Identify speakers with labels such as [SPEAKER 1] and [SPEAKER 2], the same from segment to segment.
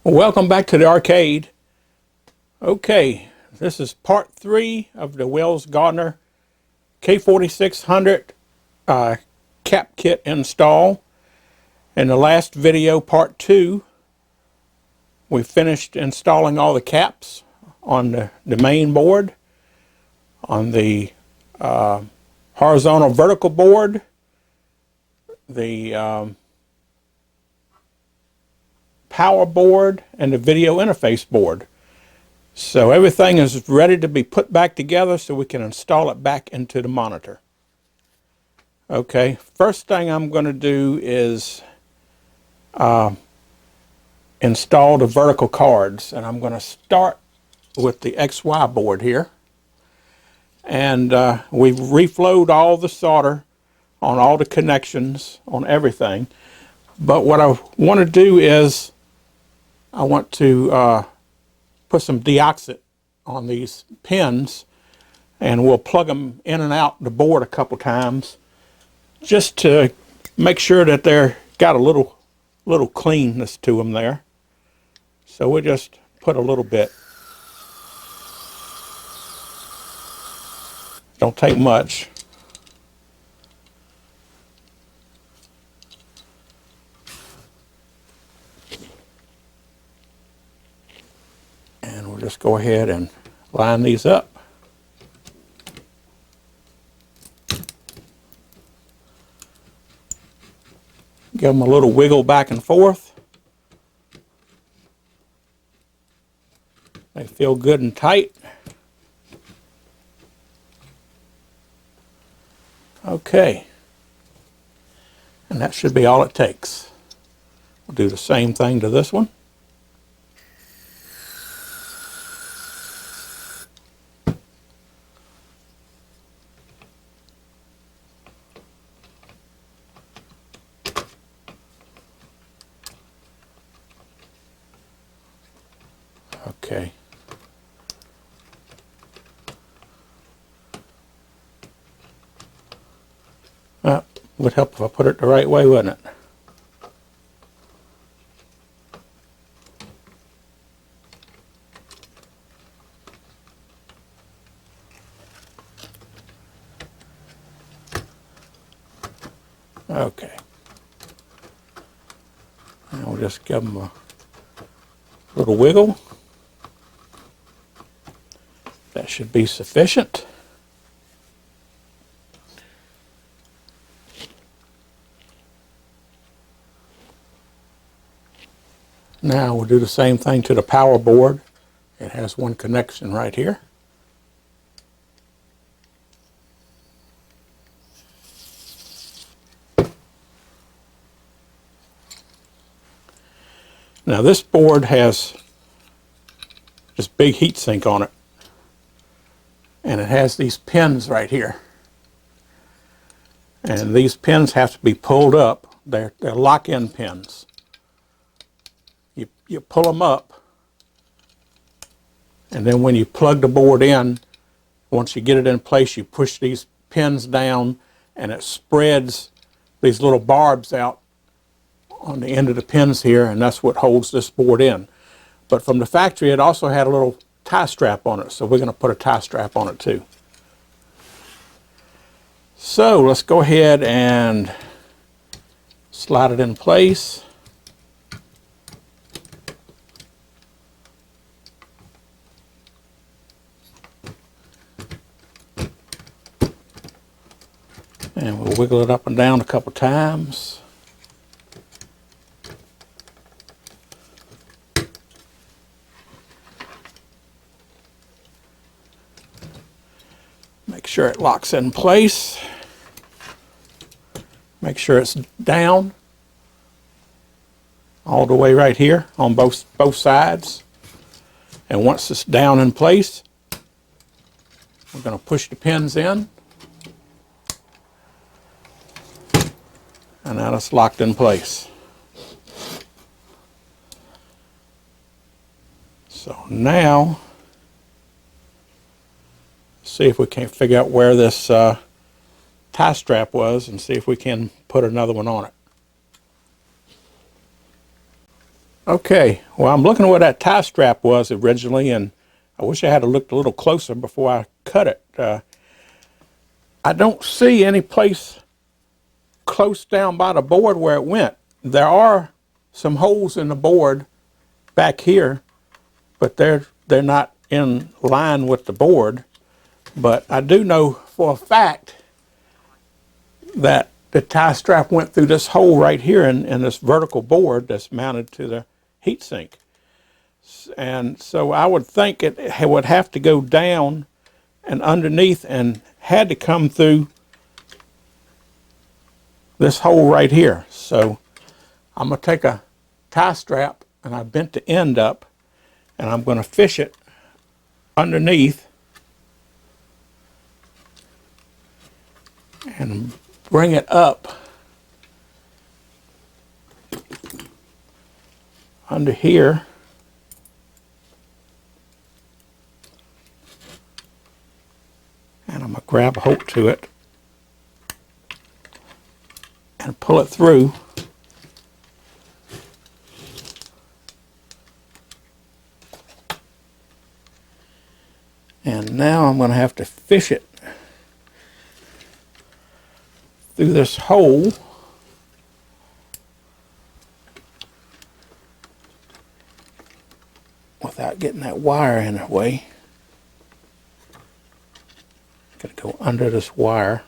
[SPEAKER 1] Welcome back to the arcade. Okay, this is part 3 of the WELLS-GARDNER K4600 cap kit install. In the last video, part 2, we finished installing all the caps on the main board, on the horizontal vertical board, the power board, and the video interface board. So everything is ready to be put back together so we can install it back into the monitor. Okay, first thing I'm going to do is install the vertical cards, and I'm going to start with the XY board here. And we've reflowed all the solder on all the connections on everything. But what I want to do is I want to put some deoxit on these pins, and we'll plug them in and out the board a couple times just to make sure that they're got a little cleanness to them there. So we'll just put a little bit. Don't take much. And we'll just go ahead and line these up. Give them a little wiggle back and forth. They feel good and tight. Okay. And that should be all it takes. We'll do the same thing to this one. Okay. Well, would help if I put it the right way, wouldn't it? Okay. And we'll just give them a little wiggle. That should be sufficient. Now we'll do the same thing to the power board. It has one connection right here. Now this board has this big heat sink on it, and it has these pins right here, and these pins have to be pulled up. They're lock-in pins. You pull them up, and then when you plug the board in, once you get it in place, you push these pins down, and it spreads these little barbs out on the end of the pins here, and that's what holds this board in. But from the factory, it also had a little tie strap on it, so we're going to put a tie strap on it too. So let's go ahead and slide it in place. And we'll wiggle it up and down a couple times. Make sure it locks in place. Make sure it's down all the way right here on both sides. And once it's down in place, we're going to push the pins in. And now it's locked in place. So now, see if we can figure out where this tie strap was and see if we can put another one on it. Okay, well, I'm looking at where that tie strap was originally, and I wish I had looked a little closer before I cut it. I don't see any place close down by the board where it went. There are some holes in the board back here, but they're not in line with the board. But I do know for a fact that the tie strap went through this hole right here in this vertical board that's mounted to the heatsink. And so I would think it would have to go down and underneath and had to come through this hole right here. So I'm going to take a tie strap, and I bent the end up, and I'm going to fish it underneath and bring it up under here. And I'm going to grab a hold to it and pull it through. And now I'm going to have to fish it through this hole without getting that wire in the way. Got to go under this wire.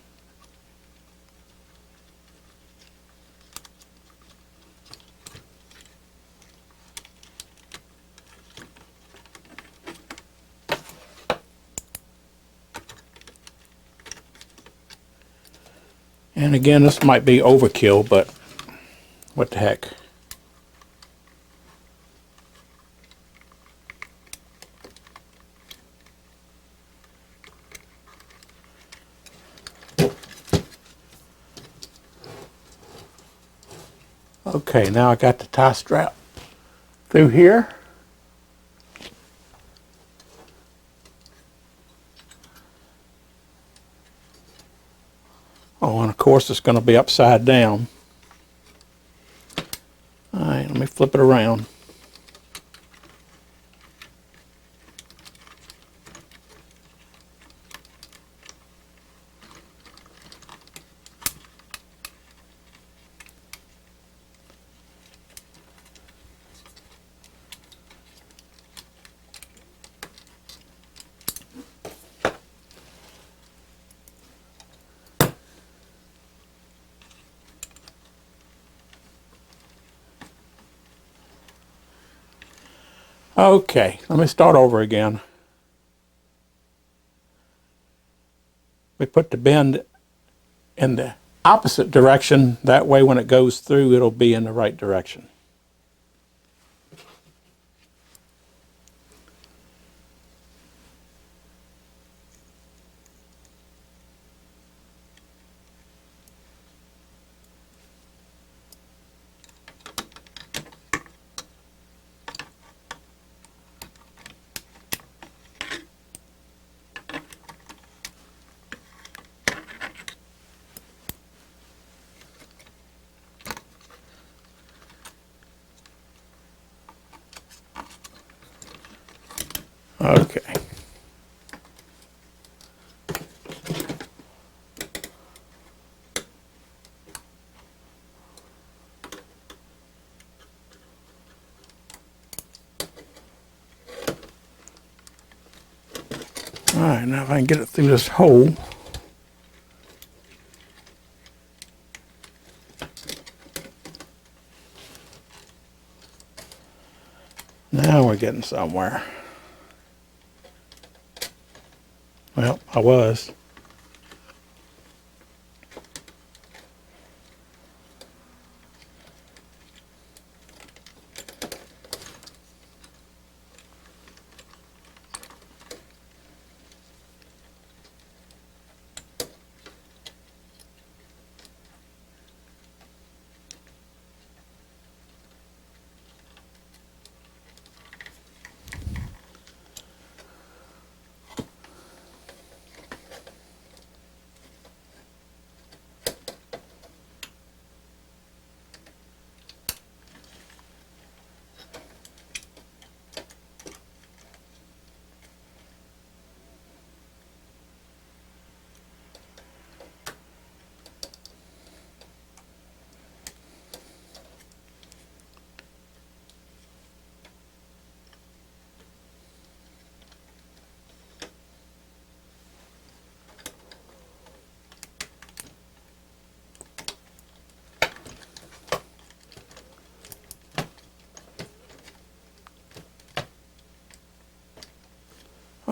[SPEAKER 1] And again, this might be overkill, but what the heck. Okay, now I got the tie strap through here. Oh, and of course it's going to be upside down. All right, let me flip it around. Okay, let me start over again. We put the bend in the opposite direction. That way when it goes through, it'll be in the right direction. Okay. All right, now if I can get it through this hole. Now we're getting somewhere. Well, I was.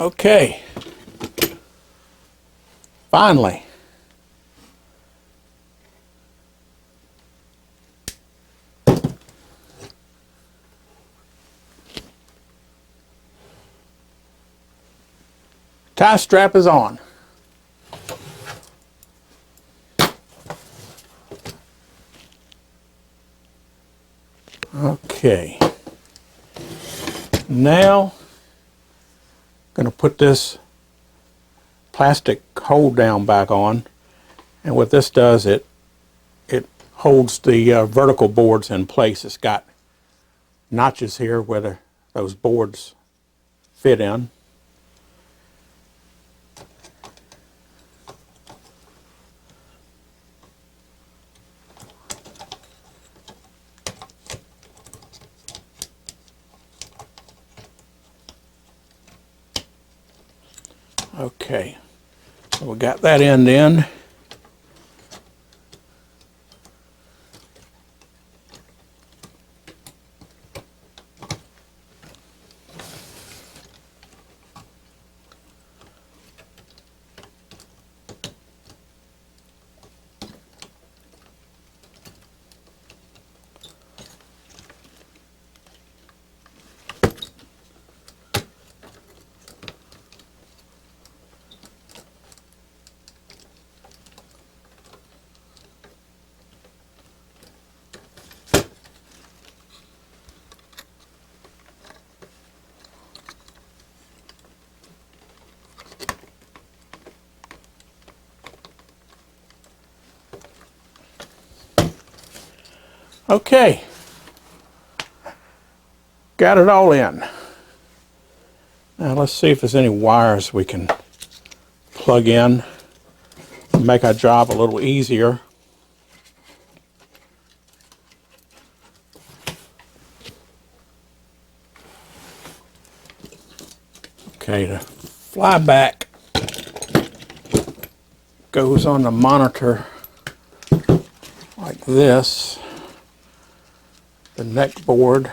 [SPEAKER 1] Okay. Finally. Tie strap is on. Okay. Now, I'm going to put this plastic hold down back on, and what this does, it holds the vertical boards in place. It's got notches here where those boards fit in. Okay, so we got that end in. Okay, got it all in. Now let's see if there's any wires we can plug in to make our job a little easier. Okay, the flyback goes on the monitor like this. The neck board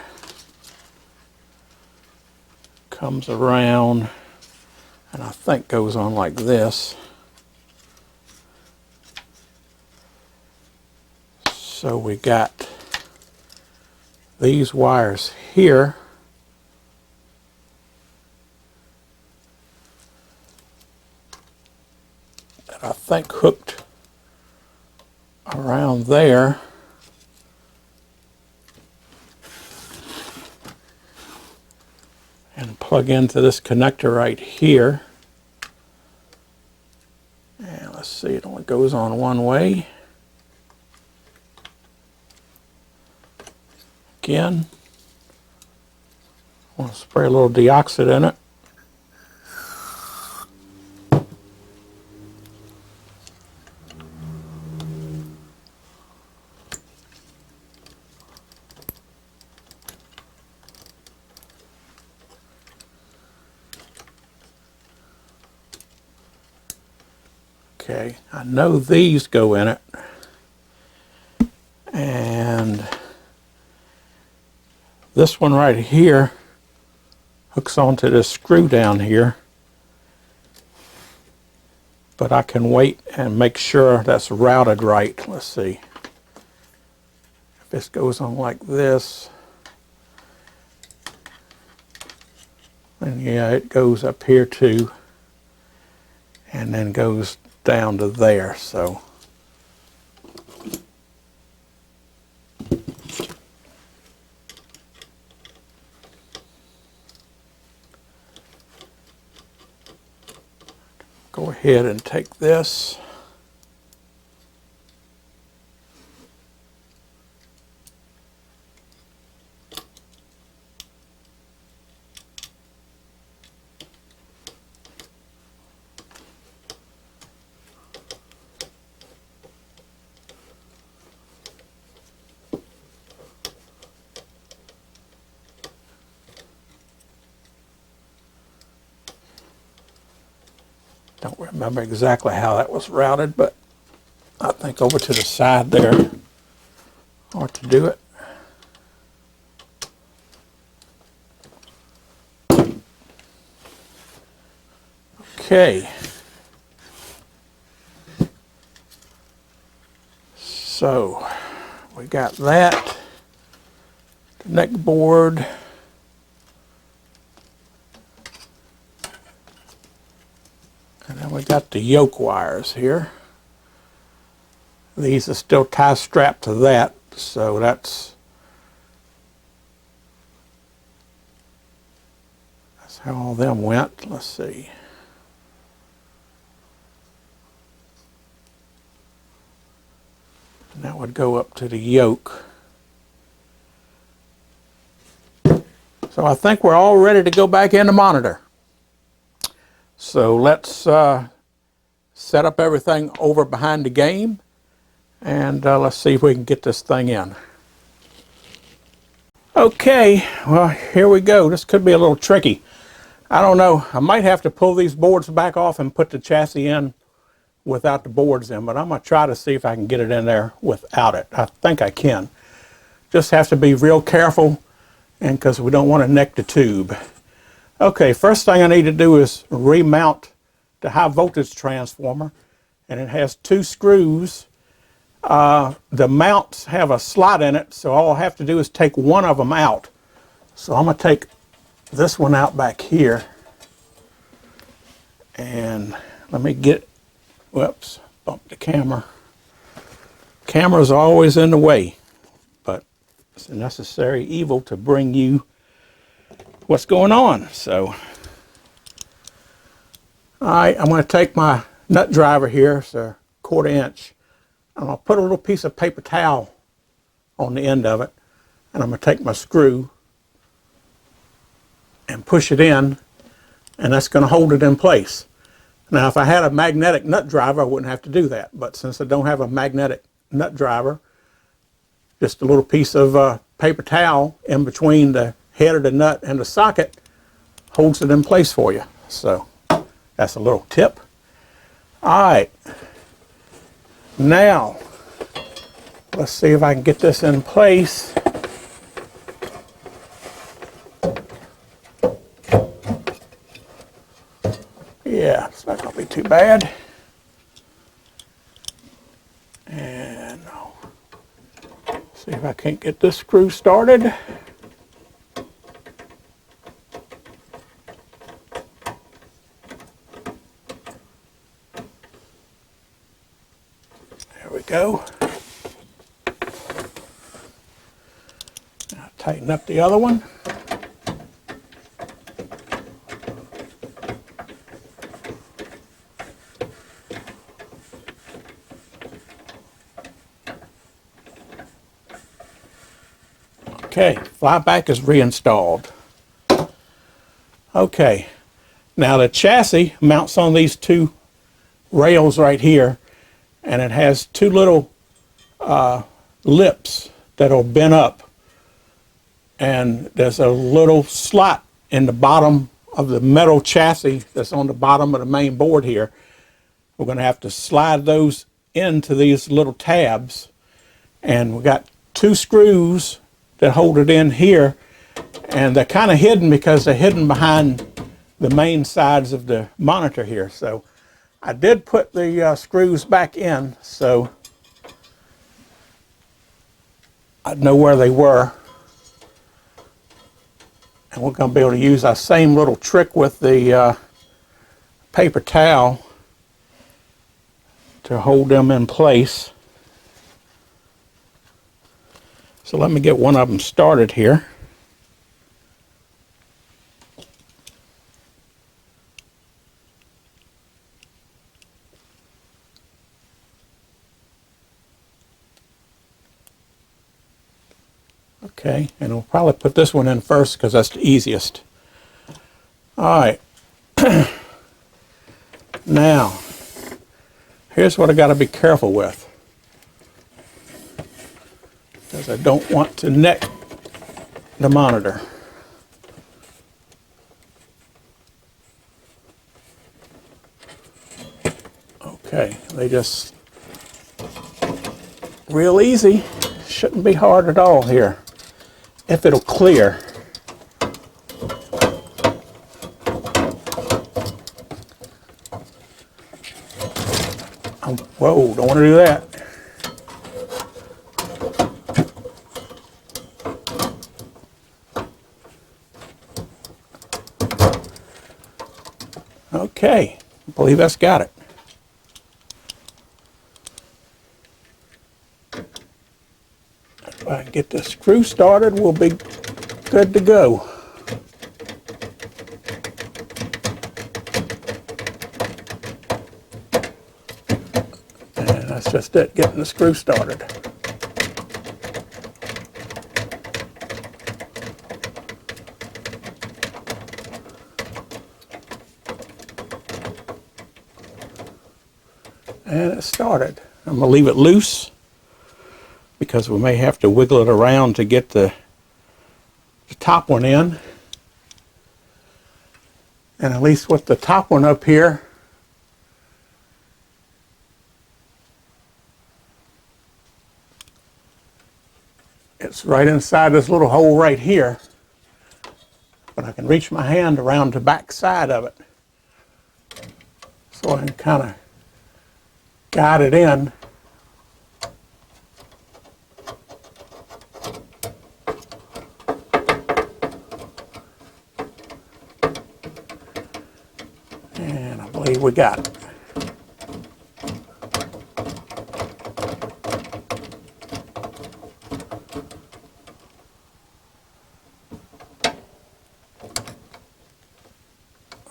[SPEAKER 1] comes around and I think goes on like this. So we got these wires here that I think hooked around there. And plug into this connector right here. And let's see, it only goes on one way. Again, I want to spray a little deoxit in it. Okay, I know these go in it, and this one right here hooks onto this screw down here, but I can wait and make sure that's routed right. Let's see. If this goes on like this, and yeah, it goes up here too, and then goes down to there. So go ahead and take this. Don't remember exactly how that was routed, but I think over to the side there ought to do it. Okay. So we got that, the neck board. And then we got the yoke wires here. These are still tie strapped to that, so that's how all them went. Let's see. And that would go up to the yoke. So I think we're all ready to go back in the monitor. So let's set up everything over behind the game, and let's see if we can get this thing in. Okay, well, here we go. This could be a little tricky. I don't know. I might have to pull these boards back off and put the chassis in without the boards in, but I'm going to try to see if I can get it in there without it. I think I can. Just have to be real careful, and because we don't want to neck the tube. Okay, first thing I need to do is remount the high voltage transformer, and it has 2 screws. The mounts have a slot in it, so all I have to do is take one of them out. So I'm going to take this one out back here, and let me get, whoops, bump the camera. Camera's always in the way, but it's a necessary evil to bring you what's going on. So, all right, I'm going to take my nut driver here, it's a 1/4 inch. I'm going to put a little piece of paper towel on the end of it, and I'm going to take my screw and push it in, and that's going to hold it in place. Now, if I had a magnetic nut driver, I wouldn't have to do that, but since I don't have a magnetic nut driver, just a little piece of paper towel in between the head of the nut and the socket holds it in place for you. So that's a little tip. All right, now let's see if I can get this in place. Yeah, it's not going to be too bad. And see if I can't get this screw started. There we go. Now tighten up the other one. Okay, flyback is reinstalled. Okay, now the chassis mounts on these 2 rails right here, and it has 2 little lips that'll bend up, and there's a little slot in the bottom of the metal chassis that's on the bottom of the main board here. We're going to have to slide those into these little tabs, and we got 2 screws that hold it in here, and they're kind of hidden because they're hidden behind the main sides of the monitor here. So I did put the screws back in so I'd know where they were, and we're going to be able to use our same little trick with the paper towel to hold them in place. So let me get one of them started here. Okay, and we'll probably put this one in first because that's the easiest. All right. Now, here's what I got to be careful with, because I don't want to neck the monitor. Okay, they just real easy. Shouldn't be hard at all here, if it'll clear. Whoa, don't want to do that. Okay, I believe that's got it. If I can get the screw started, we'll be good to go. And that's just it, getting the screw started. And it started. I'm going to leave it loose because we may have to wiggle it around to get the top one in. And at least with the top one up here, it's right inside this little hole right here. But I can reach my hand around the back side of it, so I can kind of guide it in. And I believe we got it.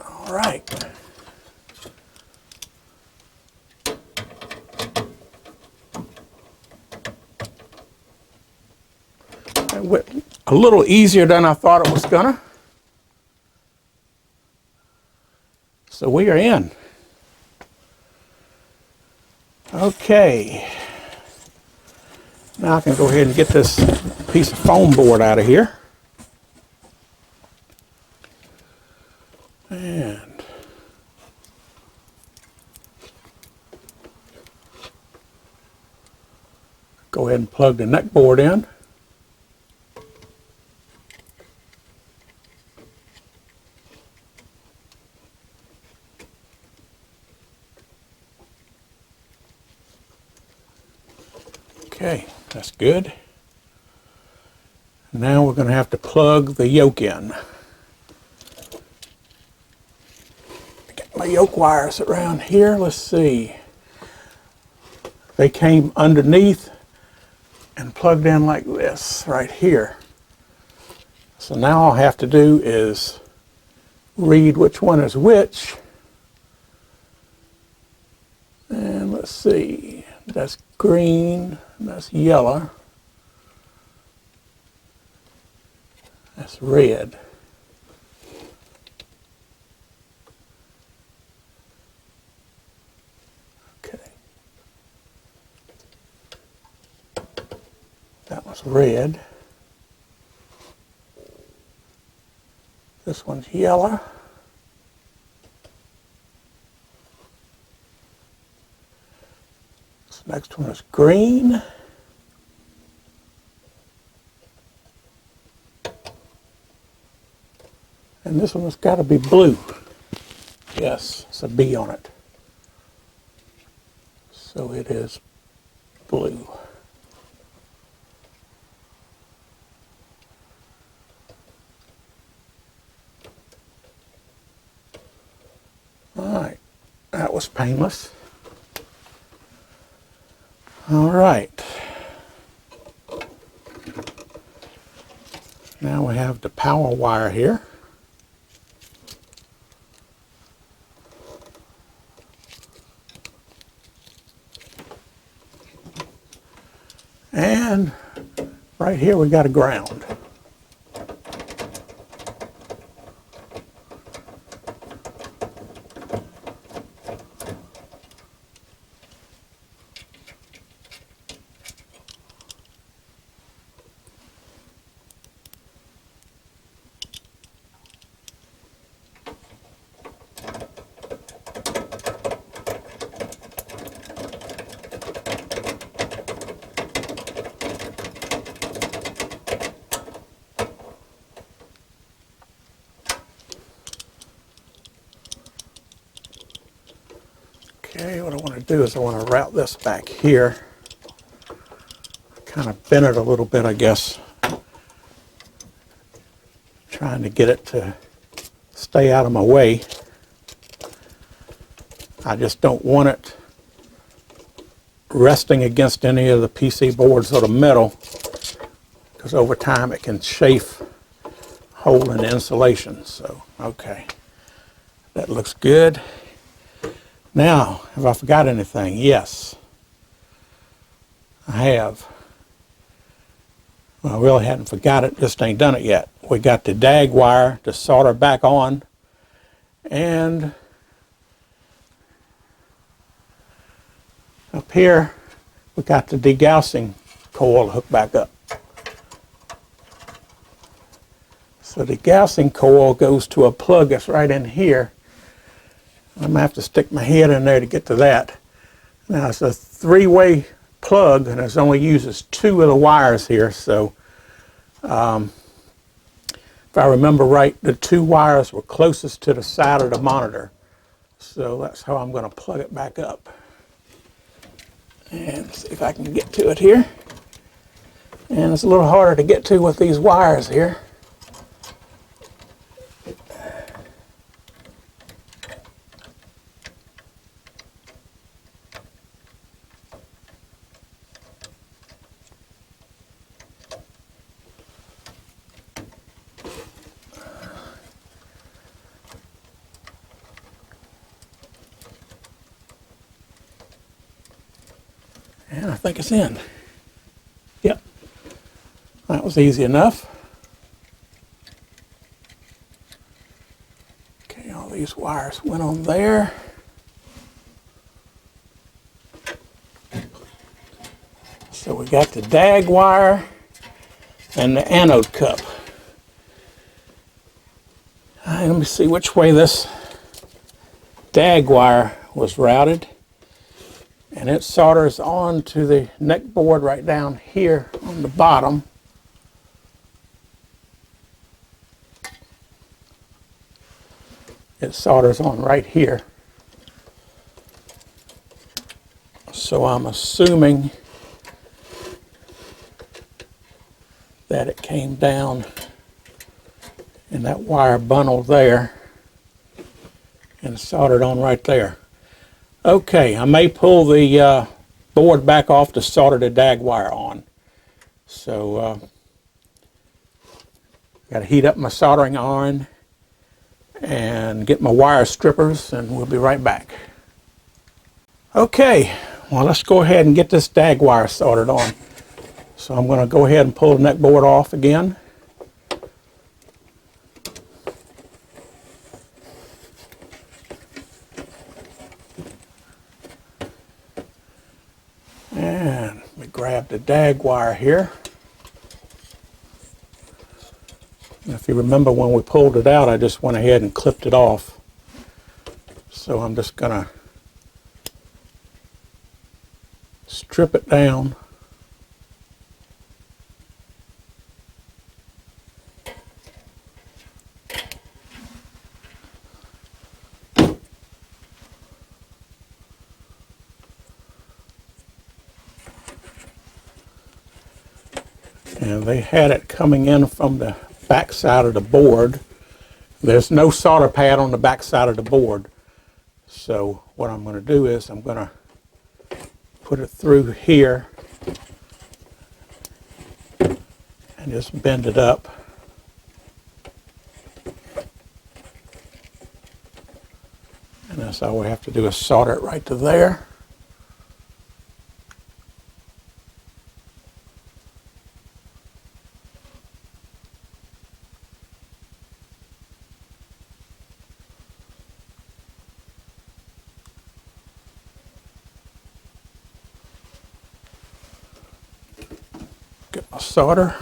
[SPEAKER 1] All right. It went a little easier than I thought it was gonna. So we are in. Okay. Now I can go ahead and get this piece of foam board out of here. And go ahead and plug the neck board in. Okay, that's good. Now we're going to have to plug the yoke in. Get my yoke wires around here. Let's see. They came underneath and plugged in like this right here. So now all I have to do is read which one is which. And let's see. That's green. That's yellow. That's red. Okay. That was red. This one's yellow. This next one is green. And this one has got to be blue. Yes, it's a B on it. So it is blue. All right, that was painless. All right. Now we have the power wire here. And right here we got a ground. Okay, what I want to do is I want to route this back here. Kind of bend it a little bit, I guess. Trying to get it to stay out of my way. I just don't want it resting against any of the PC boards or the metal, because over time it can chafe hole in the insulation. So, okay, that looks good. Now, have I forgot anything? Yes, I have. Well, I really hadn't forgot it, just ain't done it yet. We got the dag wire to solder back on, and up here we got the degaussing coil hooked back up. So the degaussing coil goes to a plug that's right in here. I'm going to have to stick my head in there to get to that. Now it's a three-way plug, and it only uses two of the wires here. So if I remember right, the two wires were closest to the side of the monitor. So that's how I'm going to plug it back up. And see if I can get to it here. And it's a little harder to get to with these wires here. And I think it's in. Yep. That was easy enough. Okay, all these wires went on there. So we got the dag wire and the anode cup. Let me see which way this dag wire was routed. And it solders on to the neck board right down here on the bottom. It solders on right here. So I'm assuming that it came down in that wire bundle there and soldered on right there. Okay, I may pull the board back off to solder the dag wire on. So, got to heat up my soldering iron and get my wire strippers, and we'll be right back. Okay, well, let's go ahead and get this dag wire soldered on. So I'm going to go ahead and pull the neck board off again. And we grab the dag wire here. And if you remember when we pulled it out, I just went ahead and clipped it off. So I'm just going to strip it down. And they had it coming in from the back side of the board. There's no solder pad on the back side of the board. So what I'm going to do is I'm going to put it through here and just bend it up. And that's all we have to do is solder it right to there. Get my solder.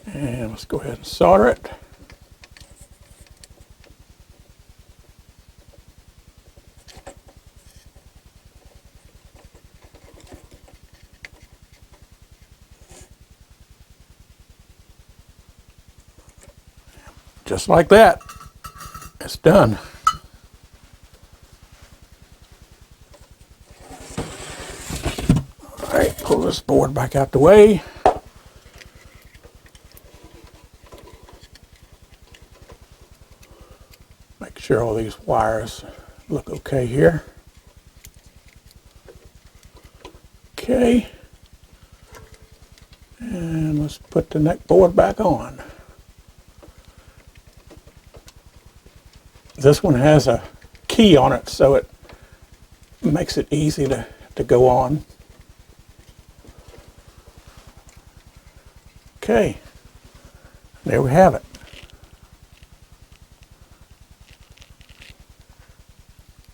[SPEAKER 1] And let's go ahead and solder it. just like that, it's done. All right, pull this board back out the way. Make sure all these wires look okay here. Okay. And let's put the neck board back on. This one has a key on it, so it makes it easy to go on. Okay, there we have it.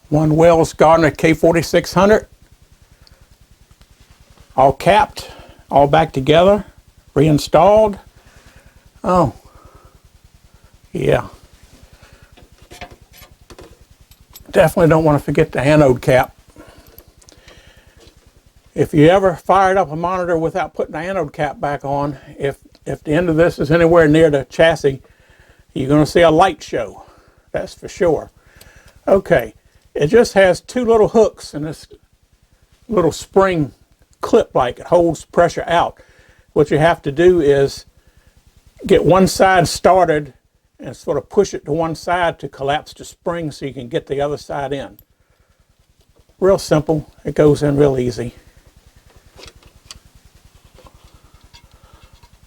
[SPEAKER 1] One WELLS-GARDNER K4600, all capped, all back together, reinstalled. Oh, yeah. Definitely don't want to forget the anode cap. If you ever fired up a monitor without putting the anode cap back on, if the end of this is anywhere near the chassis, you're going to see a light show. That's for sure. Okay, it just has two little hooks and this little spring clip like it holds pressure out. What you have to do is get one side started and sort of push it to one side to collapse the spring so you can get the other side in. Real simple. It goes in real easy.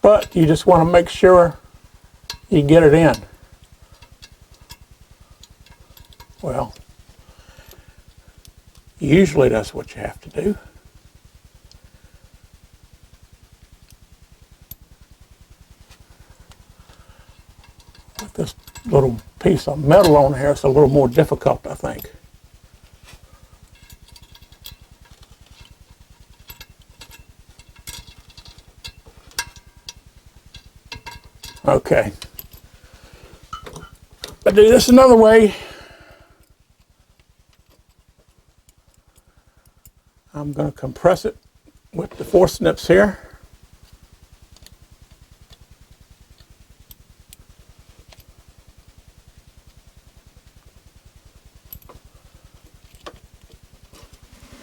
[SPEAKER 1] But you just want to make sure you get it in. Well, usually that's what you have to do. With this little piece of metal on here, it's a little more difficult, I think. Okay. But do this another way. I'm going to compress it with the force snips here.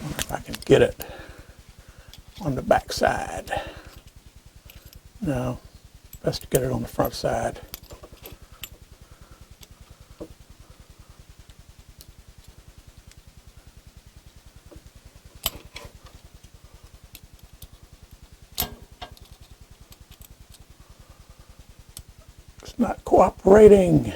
[SPEAKER 1] Wonder if I can get it on the back side. No. Best to get it on the front side. It's not cooperating.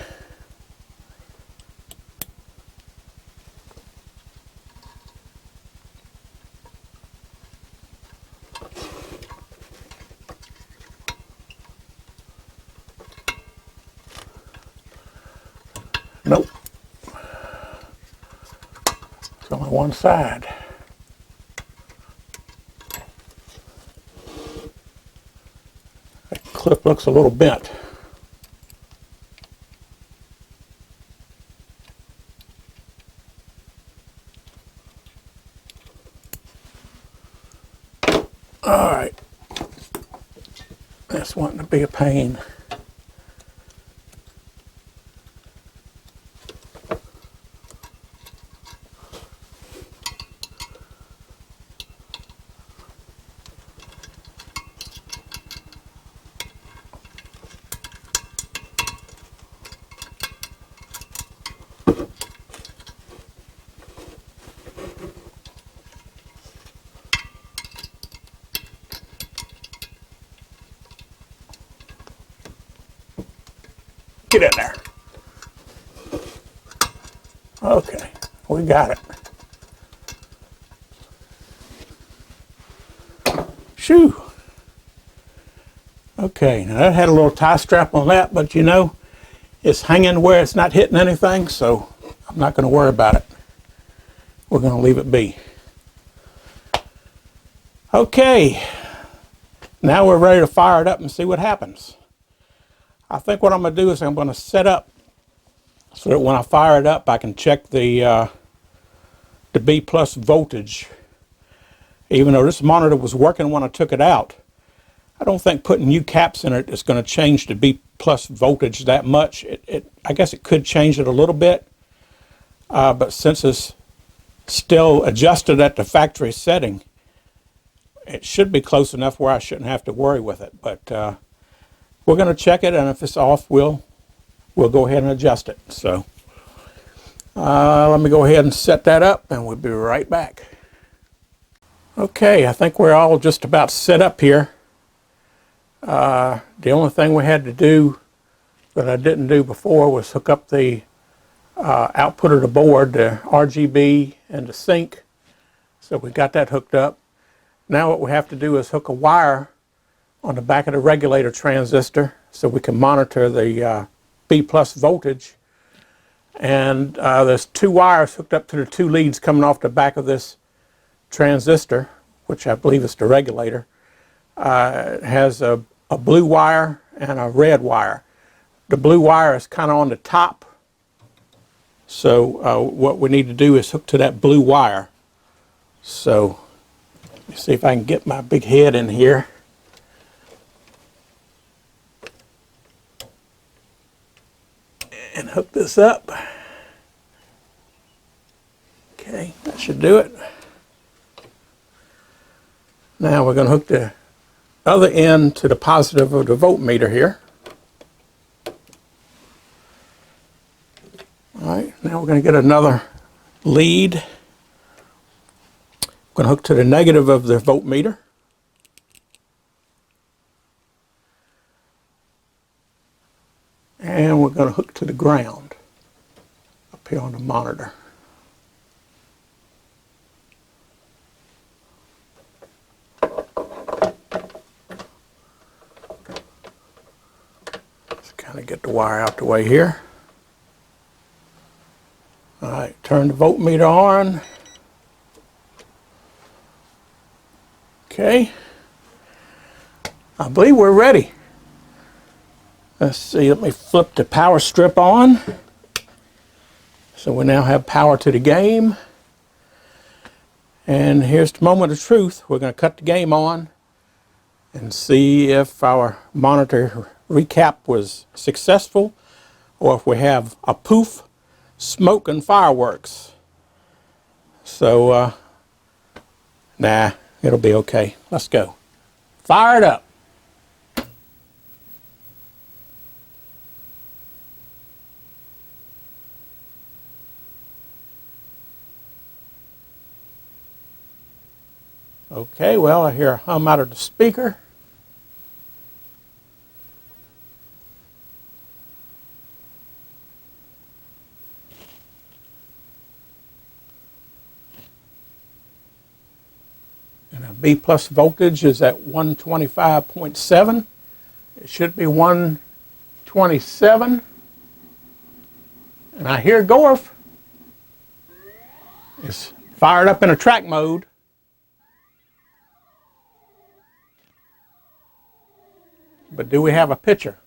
[SPEAKER 1] Nope. It's only one side. That clip looks a little bent. All right. That's wanting to be a pain. Get in there. Okay, we got it. Shoo. Okay, now that had a little tie strap on that, but you know, it's hanging where it's not hitting anything, so I'm not going to worry about it. We're going to leave it be. Okay, now we're ready to fire it up and see what happens. I think what I'm going to do is I'm going to set up so that when I fire it up I can check the B plus voltage. Even though this monitor was working when I took it out, I don't think putting new caps in it is going to change the B plus voltage that much. I guess it could change it a little bit, but since it's still adjusted at the factory setting, it should be close enough where I shouldn't have to worry with it. But we're going to check it, and if it's off, we'll go ahead and adjust it. So let me go ahead and set that up, and we'll be right back. Okay, I think we're all just about set up here. The only thing we had to do that I didn't do before was hook up the output of the board, the RGB and the sync. So we got that hooked up. Now what we have to do is hook a wire on the back of the regulator transistor so we can monitor the B plus voltage. And there's 2 wires hooked up to the 2 leads coming off the back of this transistor, which I believe is the regulator. It has a blue wire and a red wire. The blue wire is kind of on the top, so what we need to do is hook to that blue wire. So let me see if I can get my big head in here. And hook this up. Okay, that should do it. Now we're going to hook the other end to the positive of the voltmeter here. All right, now we're going to get another lead. We're going to hook to the negative of the voltmeter. And we're going to hook to the ground up here on the monitor. Get the wire out the way here. All right, turn the voltmeter on. Okay, I believe we're ready. Let's see, let me flip the power strip on. So we now have power to the game. And here's the moment of truth. We're going to cut the game on and see if our monitor recap was successful or if we have a poof, smoke, and fireworks. So, nah, it'll be okay. Let's go. Fire it up. Okay, well, I hear a hum out of the speaker. B plus voltage is at 125.7. It should be 127. And I hear Gorf is fired up in a track mode. But do we have a picture?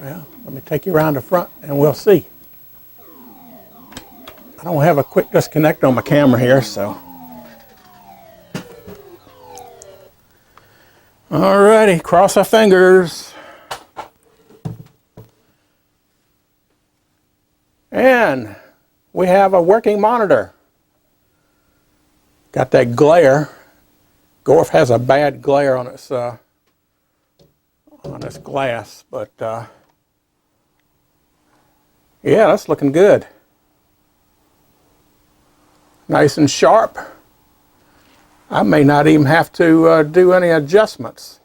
[SPEAKER 1] Well, let me take you around the front and we'll see. I don't have a quick disconnect on my camera here, so. Alrighty, cross our fingers. And we have a working monitor. Got that glare. Gorf has a bad glare on its glass, but yeah, that's looking good. Nice and sharp. I may not even have to do any adjustments.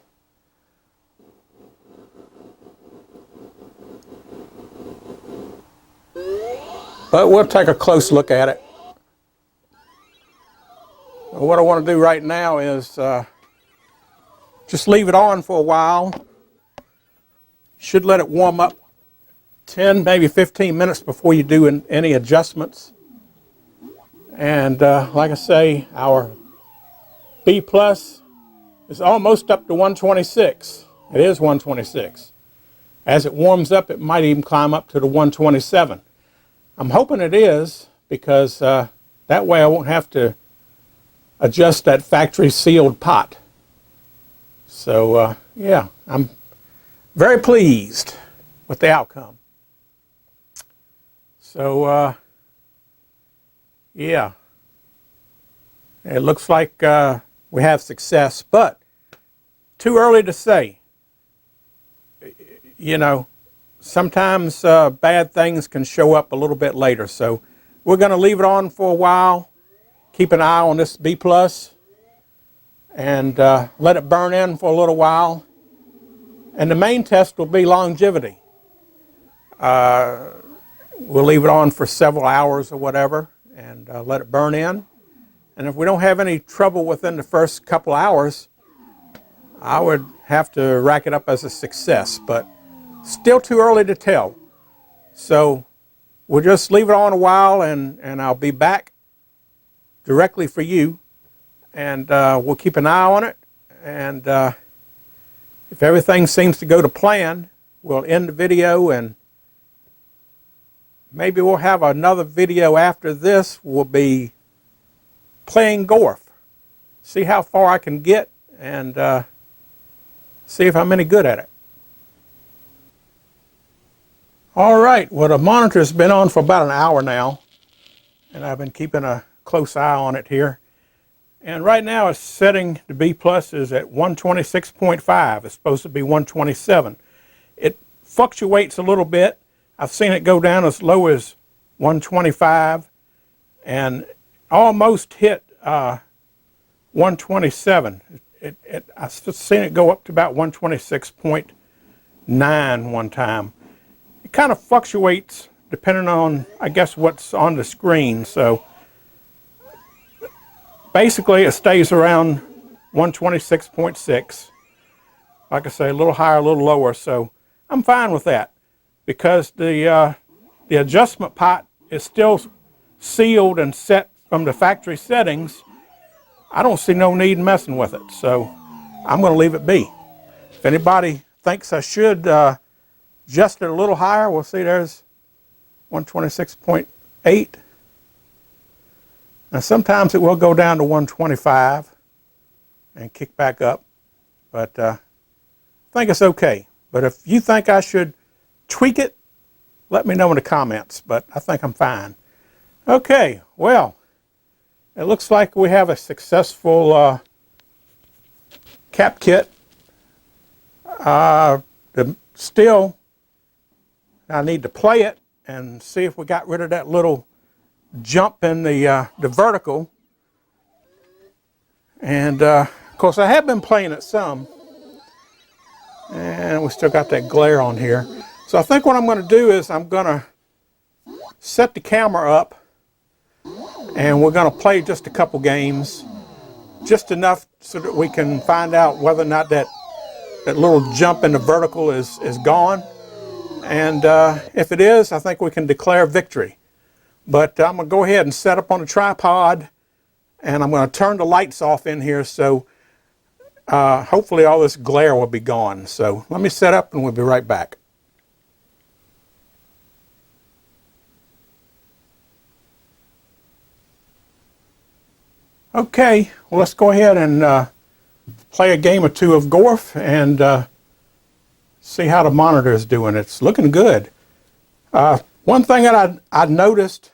[SPEAKER 1] But we'll take a close look at it. What I want to do right now is just leave it on for a while. Should let it warm up 10, maybe 15 minutes before you do any adjustments. And like I say, our B plus is almost up to 126. It is 126. As it warms up, it might even climb up to the 127. I'm hoping it is, because that way I won't have to adjust that factory sealed pot. So yeah, I'm very pleased with the outcome. So yeah, it looks like we have success, but too early to say. You know, sometimes bad things can show up a little bit later. So we're going to leave it on for a while, keep an eye on this B+, and let it burn in for a little while. And the main test will be longevity. We'll leave it on for several hours or whatever and let it burn in. And if we don't have any trouble within the first couple hours, I would have to rack it up as a success, but still too early to tell. So we'll just leave it on a while, and I'll be back directly for you, and we'll keep an eye on it. And if everything seems to go to plan, we'll end the video, and maybe we'll have another video after this. We'll be playing Gorf. See how far I can get, and see if I'm any good at it. All right, well, the monitor's been on for about an hour now, and I've been keeping a close eye on it here. And right now it's setting the B+ is at 126.5. It's supposed to be 127. It fluctuates a little bit. I've seen it go down as low as 125 and almost hit 127. I've seen it go up to about 126.9 one time. It kind of fluctuates depending on, I guess, what's on the screen. So basically it stays around 126.6. Like I say, a little higher, a little lower. So I'm fine with that because the adjustment pot is still sealed and set from the factory settings. I don't see no need in messing with it. So I'm going to leave it be. If anybody thinks I should adjust it a little higher, we'll see there's 126.8. Now sometimes it will go down to 125 and kick back up, but I think it's okay. But if you think I should tweak it, let me know in the comments, but I think I'm fine. Okay, well, it looks like we have a successful cap kit. Still, I need to play it and see if we got rid of that little jump in the vertical. And of course I have been playing it some, and we still got that glare on here. So I think what I'm going to do is I'm going to set the camera up, and we're going to play just a couple games, just enough so that we can find out whether or not that little jump in the vertical is gone. And if it is, I think we can declare victory. But I'm going to go ahead and set up on a tripod, and I'm going to turn the lights off in here, so hopefully all this glare will be gone. So let me set up and we'll be right back. Okay, well, let's go ahead and play a game or two of Gorf and see how the monitor is doing. It's looking good. One thing that I noticed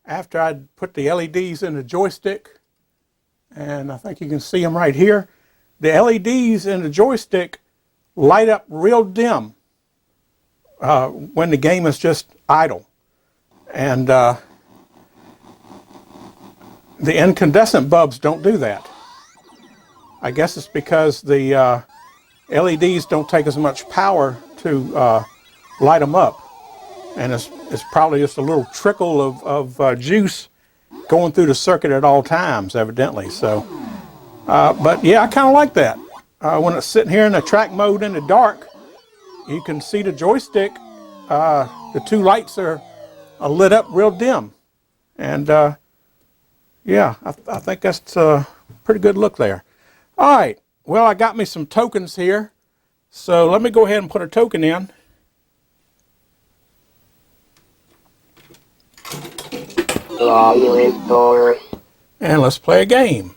[SPEAKER 1] after I'd put the LEDs in the joystick, and I think you can see them right here, the LEDs in the joystick light up real dim when the game is just idle. And the incandescent bulbs don't do that. I guess it's because the LEDs don't take as much power to light them up. And it's probably just a little trickle of juice going through the circuit at all times, evidently. So, but yeah, I kind of like that. When it's sitting here in the track mode in the dark, you can see the joystick. The two lights are lit up real dim. And yeah, I think that's a pretty good look there. All right, well, I got me some tokens here. So let me go ahead and put a token in. And let's play a game.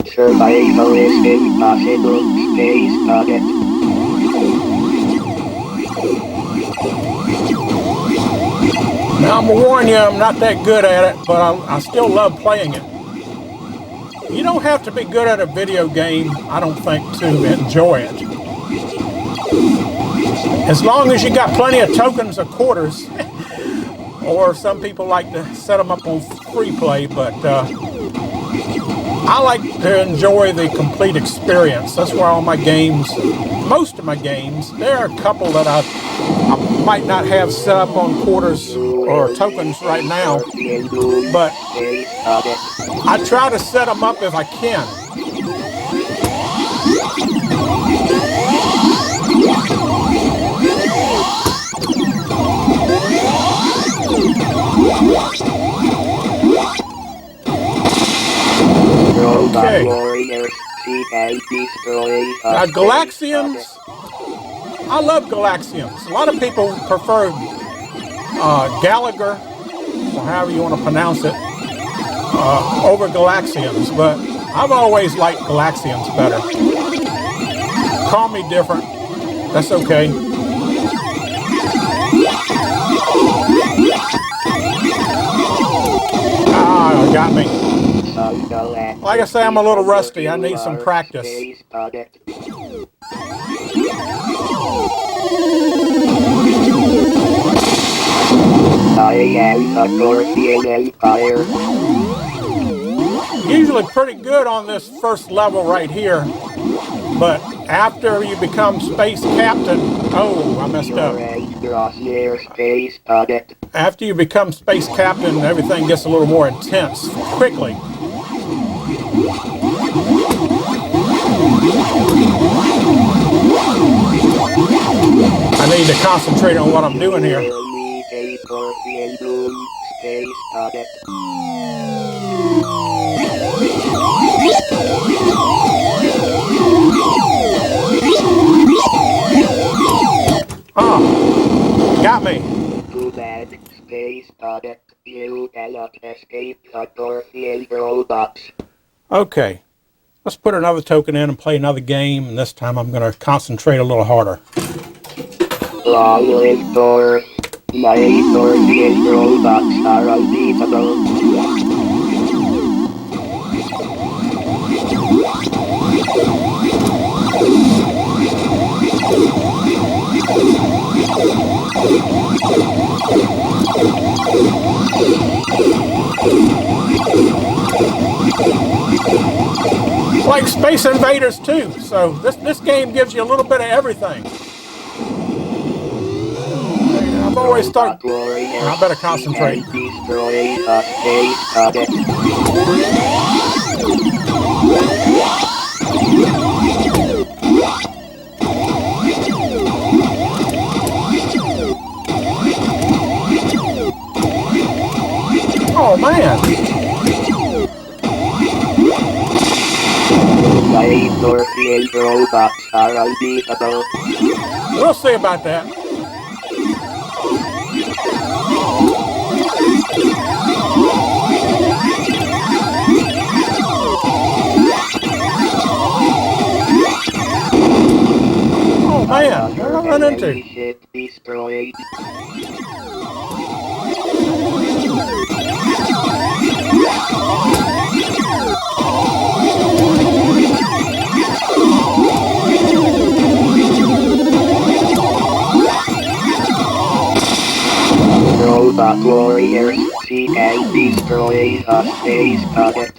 [SPEAKER 2] Survival is impossible. Space Cadet.
[SPEAKER 1] Now, I'm going to warn you, I'm not that good at it, but I still love playing it. You don't have to be good at a video game, I don't think, to enjoy it. As long as you got plenty of tokens or quarters, or some people like to set them up on free play, but I like to enjoy the complete experience. That's why all my games, most of my games, there are a couple that I might not have set up on quarters or tokens right now, but I try to set them up if I can. Okay. Now, Galaxians, I love Galaxians. A lot of people prefer Gallagher, or however you want to pronounce it, over Galaxians, but I've always liked Galaxians better. Call me different, that's okay. Ah, got me. Like I say, I'm a little rusty. I need some practice. Usually pretty good on this first level right here, but after you become space captain, oh, I messed up. After you become space captain, everything gets a little more intense quickly. I need to concentrate on what I'm doing here. Oh, got me.
[SPEAKER 2] Too bad, Space Cadet. You cannot escape the Gorfield robots.
[SPEAKER 1] Okay, let's put another token in and play another game, and this time I'm going to concentrate a little harder.
[SPEAKER 2] Long live Gorf. My Gorfield robots are unbeatable.
[SPEAKER 1] Like Space Invaders too, so this game gives you a little bit of everything. I've always thought, I better concentrate. Oh man!
[SPEAKER 2] Gorfield robots are unbeatable.
[SPEAKER 1] We'll see about that. Oh man, what did I run into?
[SPEAKER 2] Destroyed. Robot warriors, seek and destroy a Space Cadet.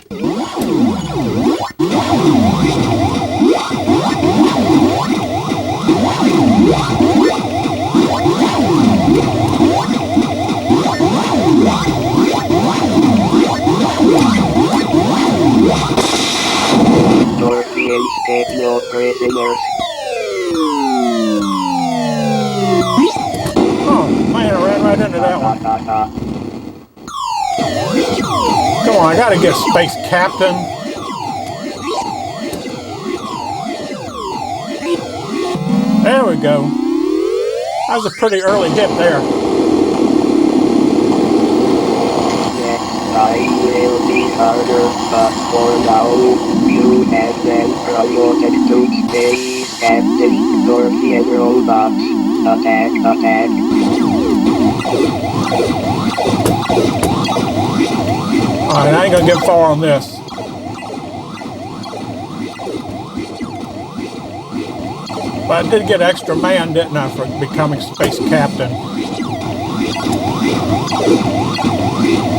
[SPEAKER 2] Gorfians take no prisoners.
[SPEAKER 1] Oh man, I ran right into that one. Come on, I gotta get Space Captain. There we go. That was a pretty early hit there.
[SPEAKER 2] I will be hard later, but for now, you have been promoted to Space Captain Dorothy Robots. Attack, attack.
[SPEAKER 1] Alright, I ain't gonna get far on this. But I did get extra man, didn't I, for becoming space captain.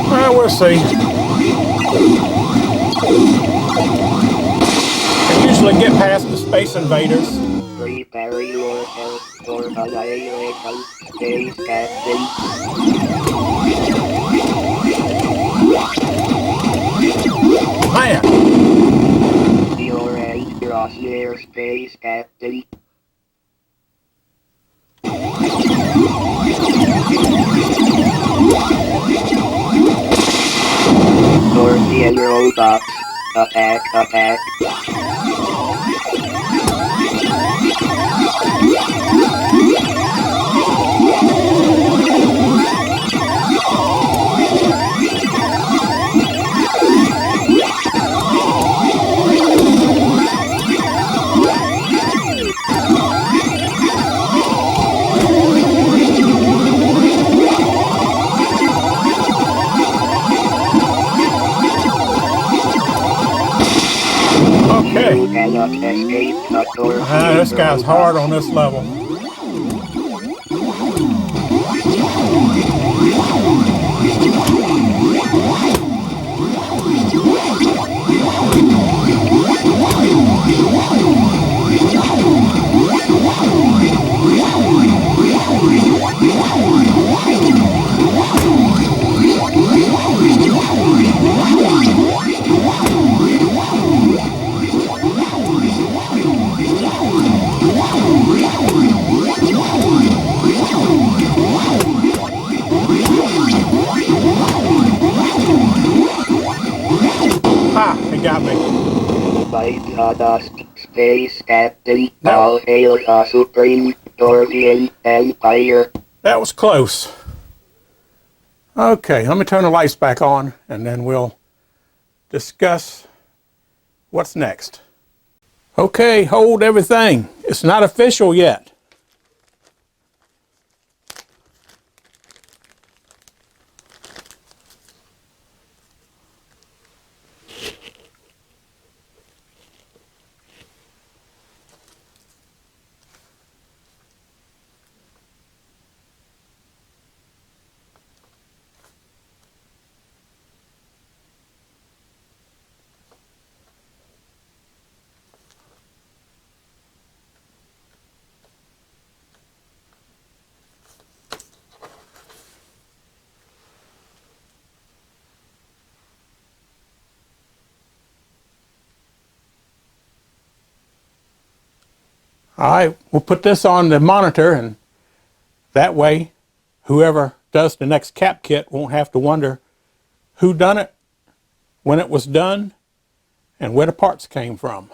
[SPEAKER 1] Well, we'll see. I usually get past the space invaders.
[SPEAKER 2] Prepare yourself for annihilation, Space Captain.
[SPEAKER 1] Man!
[SPEAKER 2] Your end crosshair, Space Captain. Dorothy and robots. Attack, attack.
[SPEAKER 1] Okay.
[SPEAKER 2] You cannot escape the Dorothy
[SPEAKER 1] This guy's hard on this level. Ha! He got me.
[SPEAKER 2] By Stardust, Space Captain,
[SPEAKER 1] No.
[SPEAKER 2] all hail the Supreme Dorothian Empire.
[SPEAKER 1] That was close. Okay, let me turn the lights back on and then we'll discuss what's next. Okay, hold everything. It's not official yet. All right, we'll put this on the monitor, and that way whoever does the next cap kit won't have to wonder who done it, when it was done, and where the parts came from.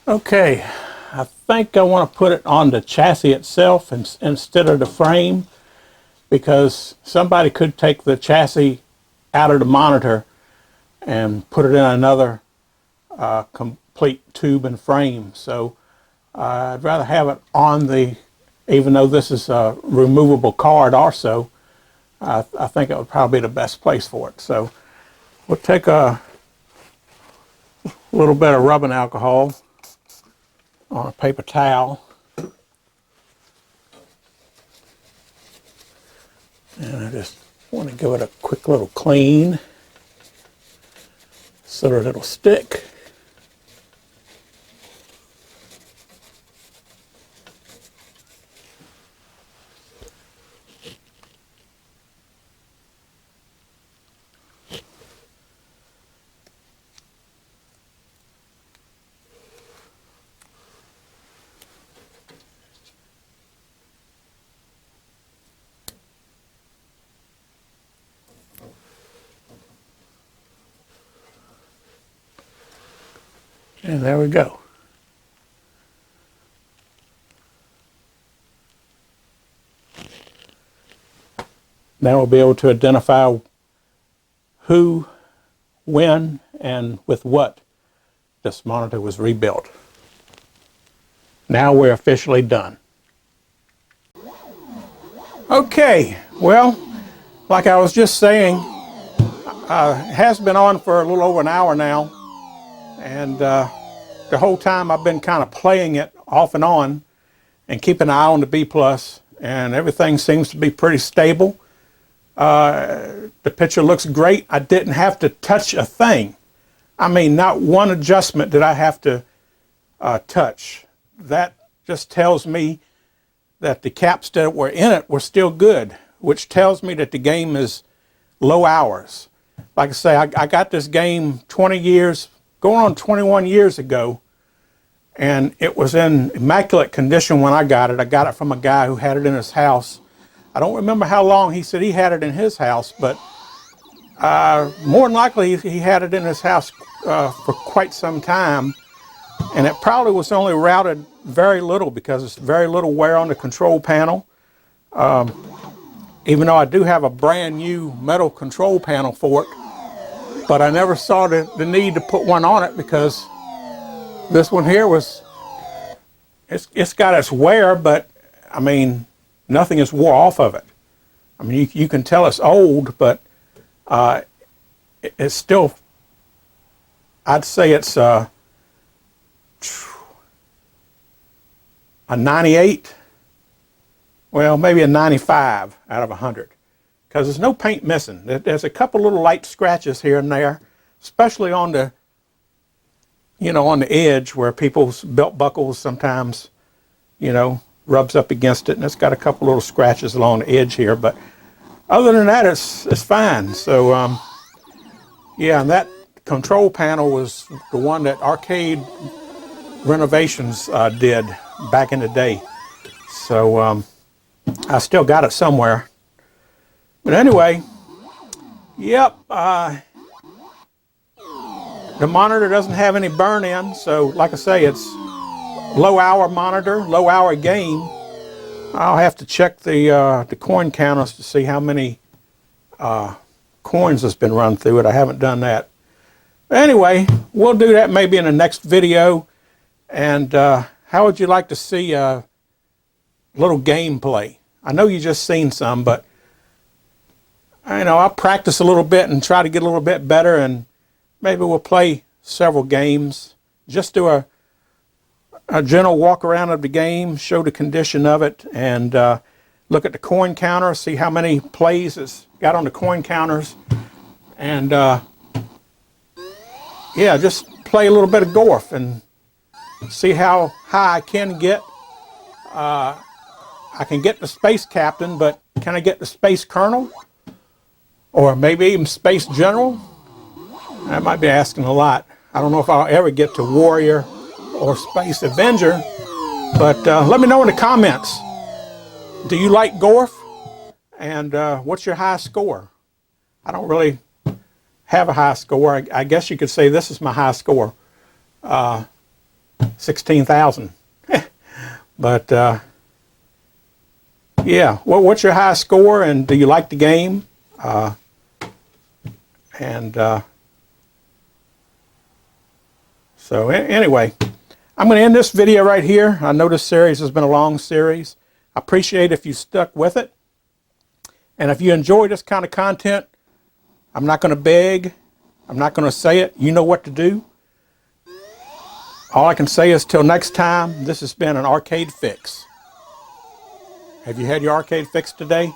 [SPEAKER 1] Okay, I think I want to put it on the chassis itself instead of the frame, because somebody could take the chassis out of the monitor and put it in another complete tube and frame. So I'd rather have it on the, even though this is a removable card also, I think it would probably be the best place for it. So we'll take a little bit of rubbing alcohol on a paper towel. And I just want to give it a quick little clean so that it'll stick. And there we go. Now we'll be able to identify who when and with what this monitor was rebuilt. Now we're officially done. Okay, well, like I was just saying, it has been on for a little over an hour now, and the whole time I've been kind of playing it off and on and keeping an eye on the B+, and everything seems to be pretty stable. The picture looks great. I didn't have to touch a thing. I mean, not one adjustment did I have to touch. That just tells me that the caps that were in it were still good, which tells me that the game is low hours. Like I say, I got this game 20 years, going on 21 years ago, and it was in immaculate condition when I got it. I got it from a guy who had it in his house. I don't remember how long he said he had it in his house, but more than likely he had it in his house for quite some time, and it probably was only routed very little because it's very little wear on the control panel. Even though I do have a brand new metal control panel for it, but I never saw the need to put one on it because this one here it's got its wear, but I mean, nothing is wore off of it. I mean, you can tell it's old, but it's still, I'd say it's a 98, well, maybe a 95 out of 100, because there's no paint missing. There's a couple little light scratches here and there, especially on the, on the edge where people's belt buckles sometimes, rubs up against it, and it's got a couple little scratches along the edge here, but other than that, it's fine. So, yeah, and that control panel was the one that Arcade Renovations did back in the day. So, I still got it somewhere. But anyway, yep, the monitor doesn't have any burn-in, so like I say, it's low-hour monitor, low-hour game. I'll have to check the coin counters to see how many coins has been run through it. I haven't done that. But anyway, we'll do that maybe in the next video. And how would you like to see a little gameplay? I know you just seen some, but I'll practice a little bit and try to get a little bit better, and maybe we'll play several games. Just do a general walk around of the game, show the condition of it, and look at the coin counter, see how many plays it's got on the coin counters, and yeah, just play a little bit of Gorf and see how high I can get. I can get the Space Captain, but can I get the Space Colonel? Or maybe even Space General? That might be asking a lot. I don't know if I'll ever get to Warrior or Space Avenger, but let me know in the comments. Do you like Gorf? And what's your high score? I don't really have a high score. I guess you could say this is my high score. 16,000. But yeah, well, what's your high score, and do you like the game? So anyway, I'm going to end this video right here. I know this series has been a long series. I appreciate if you stuck with it. And if you enjoy this kind of content, I'm not going to beg. I'm not going to say it. You know what to do. All I can say is till next time, this has been an Arcade Fix. Have you had your arcade fix today?